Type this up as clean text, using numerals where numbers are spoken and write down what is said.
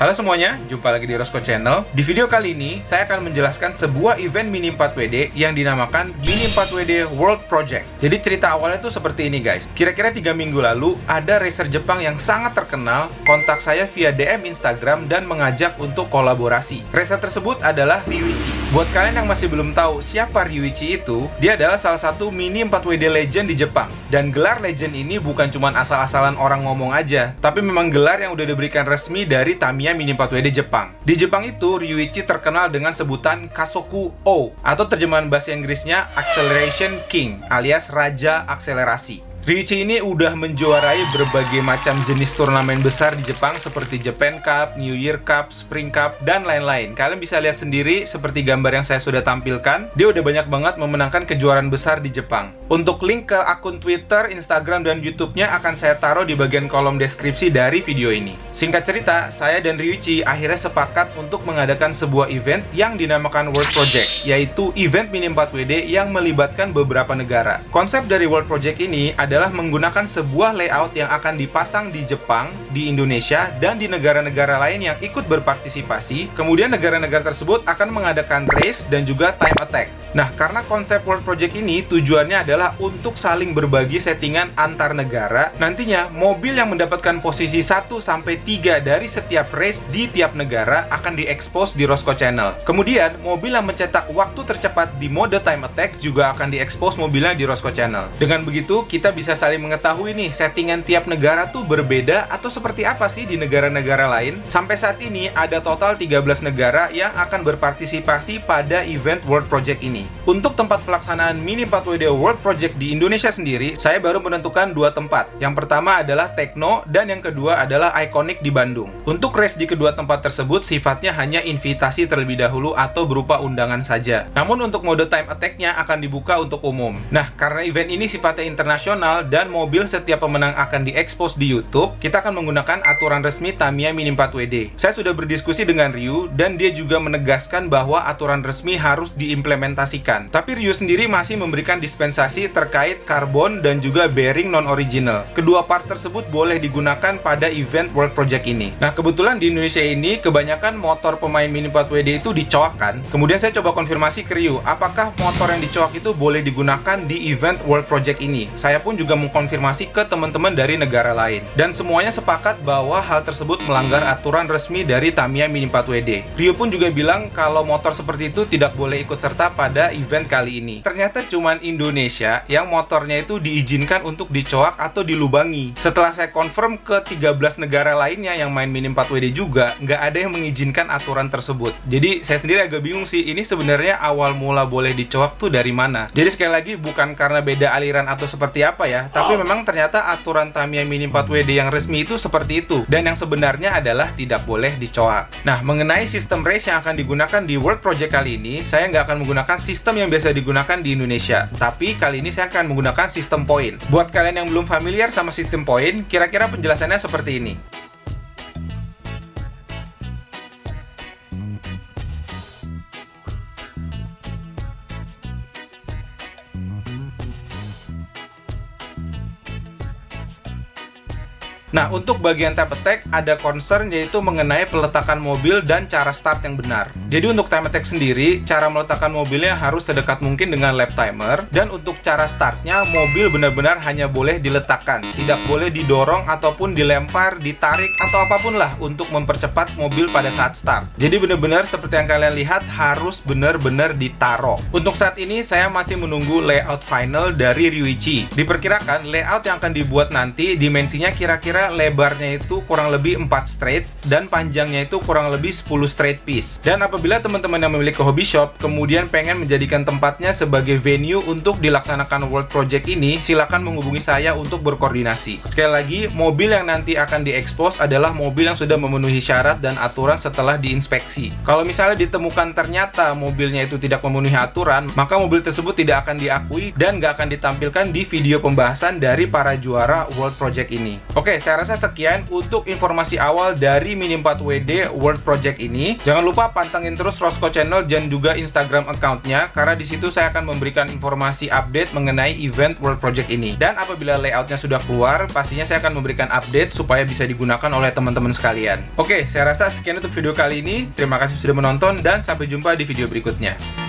Halo semuanya, jumpa lagi di Rosco Channel. Di video kali ini, saya akan menjelaskan sebuah event Mini 4WD yang dinamakan Mini 4WD World Project. Jadi cerita awalnya tuh seperti ini guys. Kira-kira 3 minggu lalu, ada racer Jepang yang sangat terkenal kontak saya via DM Instagram dan mengajak untuk kolaborasi. Racer tersebut adalah Ryuichi. Buat kalian yang masih belum tahu siapa Ryuichi itu, dia adalah salah satu Mini 4WD legend di Jepang. Dan gelar legend ini bukan cuma asal-asalan orang ngomong aja, tapi memang gelar yang udah diberikan resmi dari Tamiya Mini 4WD Jepang. Di Jepang itu, Ryuichi terkenal dengan sebutan Kasoku O, atau terjemahan bahasa Inggrisnya Acceleration King, alias Raja Akselerasi. Ryuichi ini udah menjuarai berbagai macam jenis turnamen besar di Jepang seperti Japan Cup, New Year Cup, Spring Cup, dan lain-lain. Kalian bisa lihat sendiri seperti gambar yang saya sudah tampilkan. Dia udah banyak banget memenangkan kejuaraan besar di Jepang. Untuk link ke akun Twitter, Instagram, dan YouTube-nya akan saya taruh di bagian kolom deskripsi dari video ini. Singkat cerita, saya dan Ryuichi akhirnya sepakat untuk mengadakan sebuah event yang dinamakan World Project, yaitu event Mini 4WD yang melibatkan beberapa negara. Konsep dari World Project ini adalah menggunakan sebuah layout yang akan dipasang di Jepang, di Indonesia, dan di negara-negara lain yang ikut berpartisipasi. Kemudian negara-negara tersebut akan mengadakan race dan juga time attack. Nah, karena konsep World Project ini tujuannya adalah untuk saling berbagi settingan antar negara. Nantinya, mobil yang mendapatkan posisi 1-3 dari setiap race di tiap negara akan diekspos di Rosco Channel. Kemudian, mobil yang mencetak waktu tercepat di mode time attack juga akan diekspos mobilnya di Rosco Channel. Dengan begitu, kita bisa saling mengetahui nih settingan tiap negara tuh berbeda atau seperti apa sih di negara-negara lain. Sampai saat ini ada total 13 negara yang akan berpartisipasi pada event World Project ini. Untuk tempat pelaksanaan Mini 4WD World Project di Indonesia sendiri, saya baru menentukan 2 tempat. Yang pertama adalah Tekno dan yang kedua adalah Iconic di Bandung. Untuk race di kedua tempat tersebut sifatnya hanya invitasi terlebih dahulu atau berupa undangan saja. Namun untuk mode time attack-nya akan dibuka untuk umum. Nah, karena event ini sifatnya internasional dan mobil setiap pemenang akan diekspos di YouTube, kita akan menggunakan aturan resmi Tamiya Mini 4WD. Saya sudah berdiskusi dengan Ryu dan dia juga menegaskan bahwa aturan resmi harus diimplementasikan. Tapi Ryu sendiri masih memberikan dispensasi terkait karbon dan juga bearing non-original. Kedua part tersebut boleh digunakan pada event World Project ini. Nah, kebetulan di Indonesia ini kebanyakan motor pemain Mini 4WD itu dicoakkan. Kemudian saya coba konfirmasi ke Ryu, apakah motor yang dicoak itu boleh digunakan di event World Project ini. Saya pun juga mengkonfirmasi ke teman-teman dari negara lain. Dan semuanya sepakat bahwa hal tersebut melanggar aturan resmi dari Tamiya Mini 4WD. Ryu pun juga bilang kalau motor seperti itu tidak boleh ikut serta pada event kali ini. Ternyata cuman Indonesia yang motornya itu diizinkan untuk dicoak atau dilubangi. Setelah saya confirm ke 13 negara lainnya yang main Mini 4WD juga, nggak ada yang mengizinkan aturan tersebut. Jadi saya sendiri agak bingung sih, ini sebenarnya awal mula boleh dicoak tuh dari mana. Jadi sekali lagi bukan karena beda aliran atau seperti apa ya, tapi memang ternyata aturan Tamiya Mini 4WD yang resmi itu seperti itu, dan yang sebenarnya adalah tidak boleh dicoak. Nah, mengenai sistem race yang akan digunakan di World Project kali ini, saya nggak akan menggunakan sistem yang biasa digunakan di Indonesia, tapi kali ini saya akan menggunakan sistem poin. Buat kalian yang belum familiar sama sistem poin, kira-kira penjelasannya seperti ini. Nah, untuk bagian time attack ada concern yaitu mengenai peletakan mobil dan cara start yang benar. Jadi untuk time attack sendiri, cara meletakkan mobilnya harus sedekat mungkin dengan lap timer, dan untuk cara startnya, mobil benar-benar hanya boleh diletakkan, tidak boleh didorong ataupun dilempar, ditarik, atau apapun lah untuk mempercepat mobil pada saat start. Jadi benar-benar seperti yang kalian lihat, harus benar-benar ditaruh. Untuk saat ini, saya masih menunggu layout final dari Ryuichi. Diperkirakan layout yang akan dibuat nanti dimensinya kira-kira lebarnya itu kurang lebih 4 straight dan panjangnya itu kurang lebih 10 straight piece. Dan apabila teman-teman yang memiliki hobby shop kemudian pengen menjadikan tempatnya sebagai venue untuk dilaksanakan World Project ini, silakan menghubungi saya untuk berkoordinasi. Sekali lagi, mobil yang nanti akan diekspos adalah mobil yang sudah memenuhi syarat dan aturan setelah diinspeksi. Kalau misalnya ditemukan ternyata mobilnya itu tidak memenuhi aturan, maka mobil tersebut tidak akan diakui dan nggak akan ditampilkan di video pembahasan dari para juara World Project ini. Oke, saya saya rasa sekian untuk informasi awal dari Mini 4 WD World Project ini. Jangan lupa pantengin terus Roscoe Channel dan juga Instagram account-nya, karena di situ saya akan memberikan informasi update mengenai event World Project ini. Dan apabila layoutnya sudah keluar, pastinya saya akan memberikan update supaya bisa digunakan oleh teman-teman sekalian. Oke, saya rasa sekian untuk video kali ini. Terima kasih sudah menonton dan sampai jumpa di video berikutnya.